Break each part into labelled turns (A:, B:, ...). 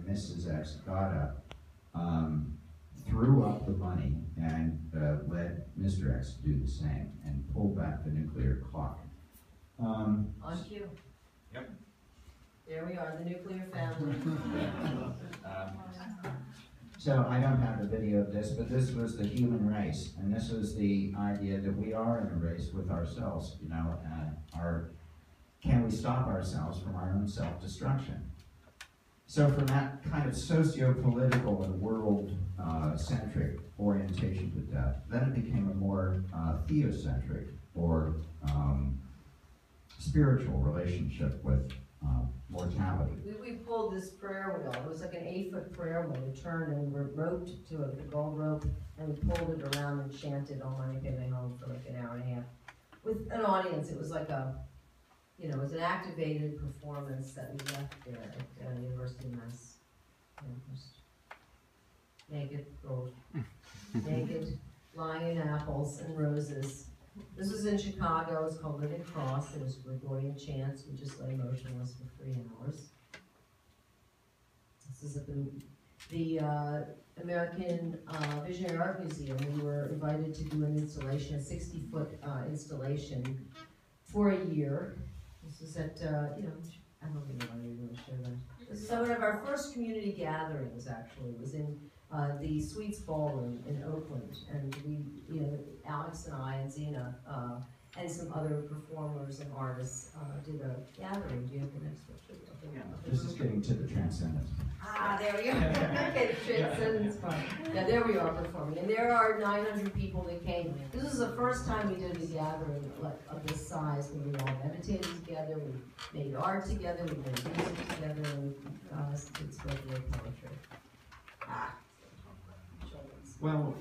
A: Mrs. X got up, threw up the money, and let Mr. X do the same, and pulled back the nuclear clock.
B: On cue.
C: Yep.
B: There we are, the nuclear family.
A: So I don't have the video of this, but this was the human race, and this was the idea that we are in a race with ourselves. You know, can we stop ourselves from our own self-destruction? So from that kind of socio-political and world-centric orientation to death, then it became a more theocentric or spiritual relationship with mortality.
B: We pulled this prayer wheel. It was like an 8-foot prayer wheel. We turned and we were roped to it, the gold rope, and we pulled it around and chanted "On My Way Home" for like an hour and a half with an audience. It was like a, you know, it was an activated performance that we left there at University of Mass. Amherst. Naked, gold, naked, lying in apples and roses. This was in Chicago. It was called Living Cross. It was Gregorian chants. We just lay motionless for 3 hours. This is at the American Visionary Art Museum. We were invited to do an installation, a 60-foot installation for a year. This was at, you know, I don't even know why you're going to share that. This is one of our first community gatherings, actually. It was in the Sweets Ballroom in Oakland, and we, you know, Alex and I and Zena and some other performers and artists did a gathering. Do you have the next picture?
A: Yeah, this is getting to the transcendence.
B: Ah, there we go. Okay, transcendence part. Yeah, there we are performing, and there are 900 people that came. This was the first time we did a gathering of this size, where we all meditated together, we made art together, we made music together, and we did spoken word poetry. Ah.
A: Well,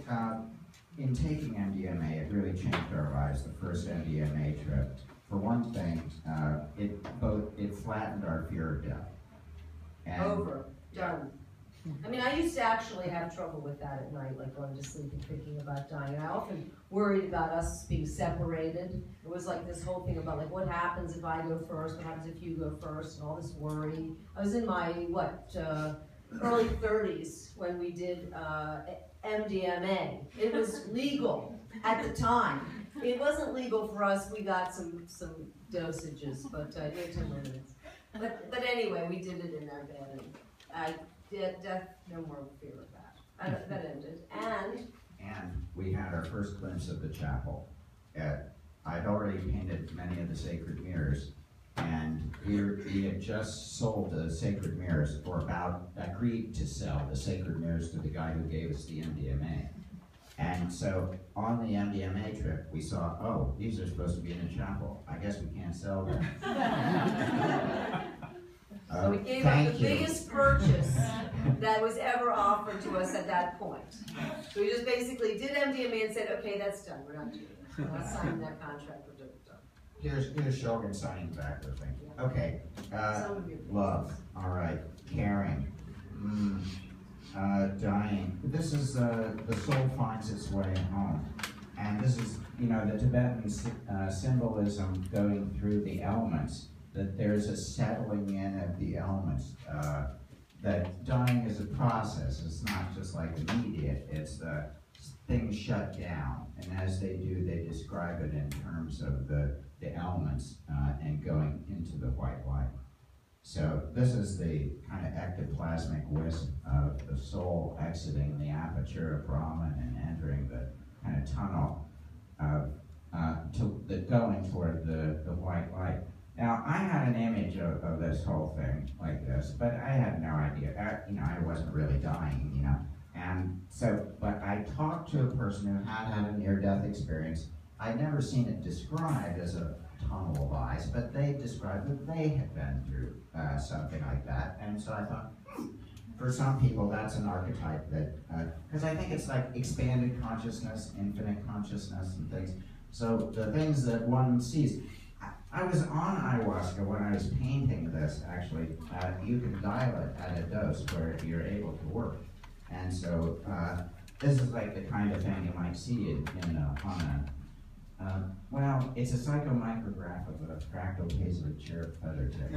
A: in taking MDMA, it really changed our lives. The first MDMA trip, for one thing, it flattened our fear of death. And
B: over, done. I mean, I used to actually have trouble with that at night, like going to sleep and thinking about dying. And I often worried about us being separated. It was like this whole thing about like, what happens if I go first? What happens if you go first? And all this worry. I was in my early 30s when we did MDMA. It was legal at the time. It wasn't legal for us. We got some dosages, but no time limits. But anyway, we did it in our bed, and I did death. No more fear of that. That ended,
A: and we had our first glimpse of the chapel. I'd already painted many of the sacred mirrors, and we had just sold the sacred mirrors, or about agreed to sell the sacred mirrors to the guy who gave us the MDMA. And so on the MDMA trip, we saw, oh, these are supposed to be in a chapel. I guess we can't sell them.
B: So we gave up the biggest purchase that was ever offered to us at that point. So we just basically did MDMA and said, okay, that's done. We're not doing it. We're not signing that contract. We're done.
A: Here's Shogun signing back the thing. Okay. Love. All right. Caring. Dying. This is the soul finds its way home. And this is, you know, the Tibetan symbolism going through the elements, that there's a settling in of the elements, that dying is a process. It's not just like immediate. It's things shut down. And as they do, they describe it in terms of the elements and going into the white light. So this is the kind of ectoplasmic wisp of the soul exiting the aperture of Brahman and entering the kind of tunnel of going toward the white light. Now, I had an image of this whole thing like this, but I had no idea. I wasn't really dying, you know. And so, but I talked to a person who had a near-death experience. I'd never seen it described as a tunnel of eyes, but they described that they had been through something like that. And so I thought, for some people, that's an archetype that, because I think it's like expanded consciousness, infinite consciousness, and things. So the things that one sees. I was on ayahuasca when I was painting this, actually. You can dial it at a dose where you're able to work. And so this is like the kind of thing you might see on Well, it's a psychomicrograph of a fractal Hazlitt chair feather tip.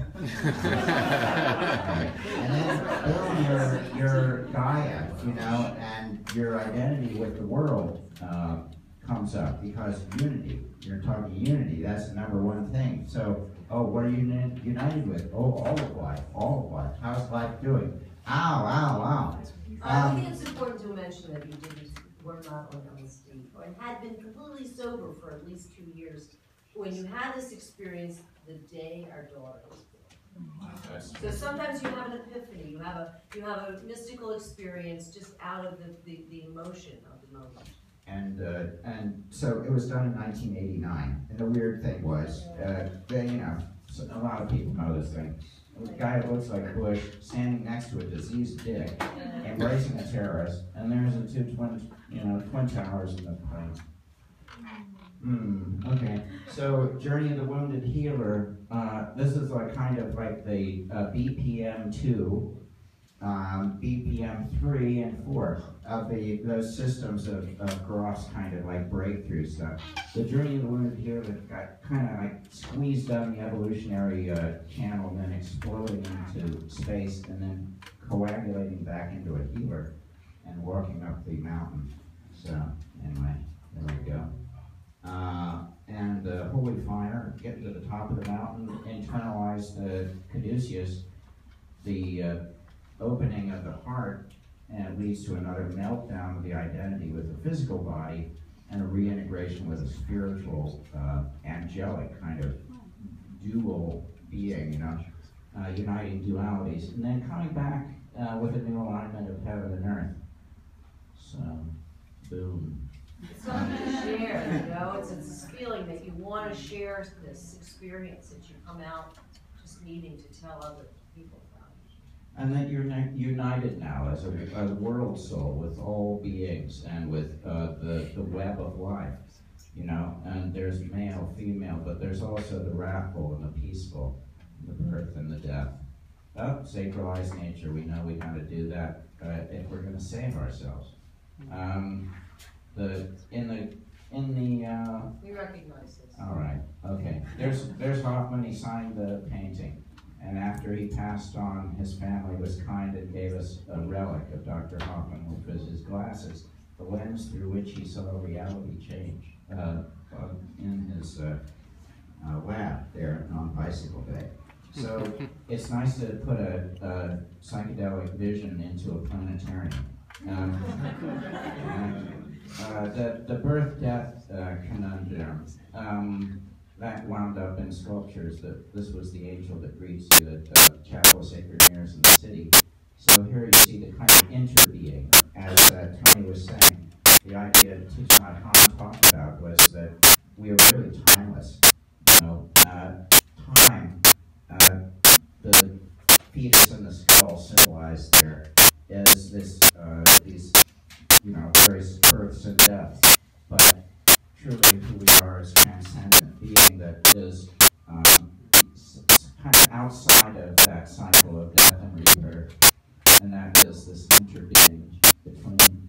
A: And then build your Gaia, and your identity with the world comes up, because unity. You're talking unity. That's the number one thing. So, what are you united with? All of life. All of life. How's life doing? Ow, ow, ow.
B: I think it's important to mention that you were not on LSD, or had been completely sober for at least 2 years when you had this experience the day our daughter was born. So sometimes you have an epiphany, you have a mystical experience just out of the emotion of the moment.
A: And so it was done in 1989. And the weird thing was, so a lot of people know this thing. A guy who looks like Bush standing next to a diseased dick, embracing a terrorist, and there's the twin towers in the plane. Okay. So Journey of the Wounded Healer. This is kind of like the BPM-2, BPM-3 and 4 of those systems of Groff's kind of like breakthrough stuff. The Journey of the Wounded Healer got kind of like squeezed down the evolutionary channel, and then exploding into space, and then coagulating back into a healer and walking up the mountain. So anyway, there we go. And Holy Fire, getting to the top of the mountain, internalize the caduceus, the opening of the heart, and it leads to another meltdown of the identity with the physical body, and a reintegration with a spiritual, angelic kind of dual being, uniting dualities, and then coming back with a new alignment of heaven and earth. So, boom.
B: It's something to share, it's this feeling that you want to share this experience, that you come out just needing to tell other people about it.
A: And that you're united now as a world soul with all beings, and with the web of life, and there's male, female, but there's also the wrathful and the peaceful, the birth and the death. Sacralized nature, we know we got to do that if we're going to save ourselves.
B: We recognize this.
A: All right, okay. There's Hoffman. He signed the painting, and after he passed on, his family was kind and gave us a relic of Dr. Hoffman, which was his glasses, the lens through which he saw reality change in his lab there on Bicycle Day. So it's nice to put a psychedelic vision into a planetarium. The birth-death conundrum, that wound up in sculptures. That this was the angel that greets you at the Chapel of Sacred Mirrors in the city. So here you see the kind of interbeing, as Tony was saying. The idea that Thich Nhat Hanh talked about was that we are really timeless. Time, the fetus and the skull symbolized there is these various births and deaths, but truly who we are is transcendent being that is kind of outside of that cycle of death and rebirth, and that is this interbeing between.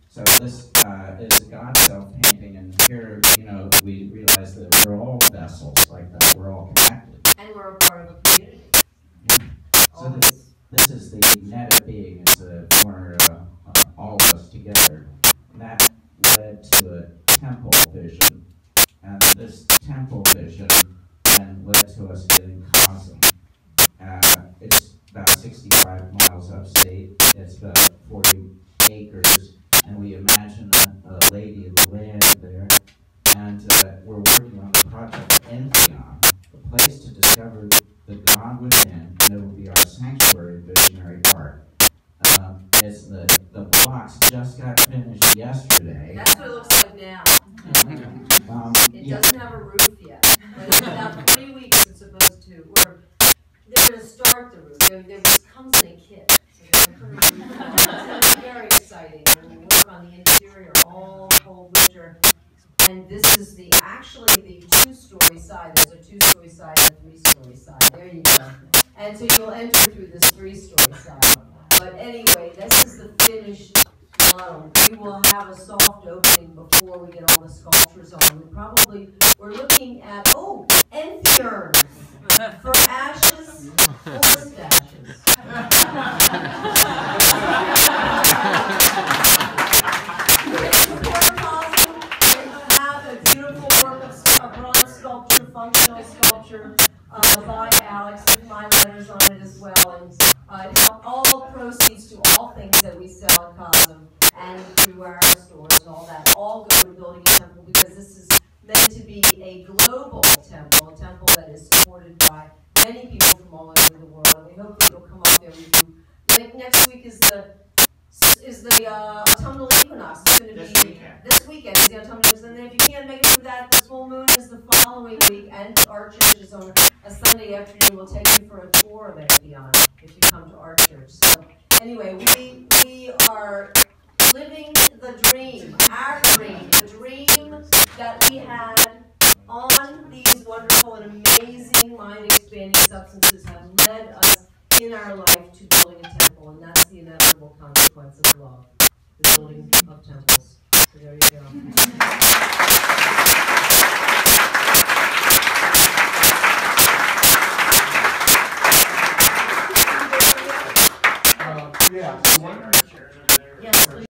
A: So this is God's self-painting, and here, we realize that we're all vessels like that. We're all connected.
B: And we're a part of a community.
A: Yeah. So this is the net of being. It's more all of us together. And that led to a temple vision. And this temple vision then led to us getting Cosm. It's about 65 miles upstate. It's about 40 acres. And we imagine a lady of the land there. And we're working on the project Entheon, a place to discover the God within, and it will be our sanctuary visionary park. It's the blocks just got finished yesterday.
B: That's what it looks like now. It doesn't have a roof yet, but in about 3 weeks it's supposed to. They're going to start the roof. There comes in a kit. So they're going to put a roof on. It's very exciting. And we work on the interior all whole winter. And this is actually the 2-story side. There's a 2-story side and a 3-story side. There you go. And so you'll enter through this 3-story side. But anyway, this is the finished bottom. We will have a soft opening before we get all the sculptures on. We're looking at, Enfiern for ashes or stashes. Have a beautiful work of bronze sculpture, functional sculpture by Alex with my letters on it as well. And all proceeds to all things that we sell at Cosm and through our stores and all that all go to building a temple, because this is meant to be a global temple, a temple that is supported by many people from all over the world. And we hope that you'll come up there with you. Next week is the autumnal equinox. It's going to be this weekend is the autumnal equinox. And then if you can't make it to that, the full moon is the following week, and our church is on a Sunday afternoon. We'll take you for a tour of Enfiern if you come to our church. So anyway, we are living the dream, our dream, the dream that we had on these wonderful and amazing mind-expanding substances have led us in our life to building a temple, and that's the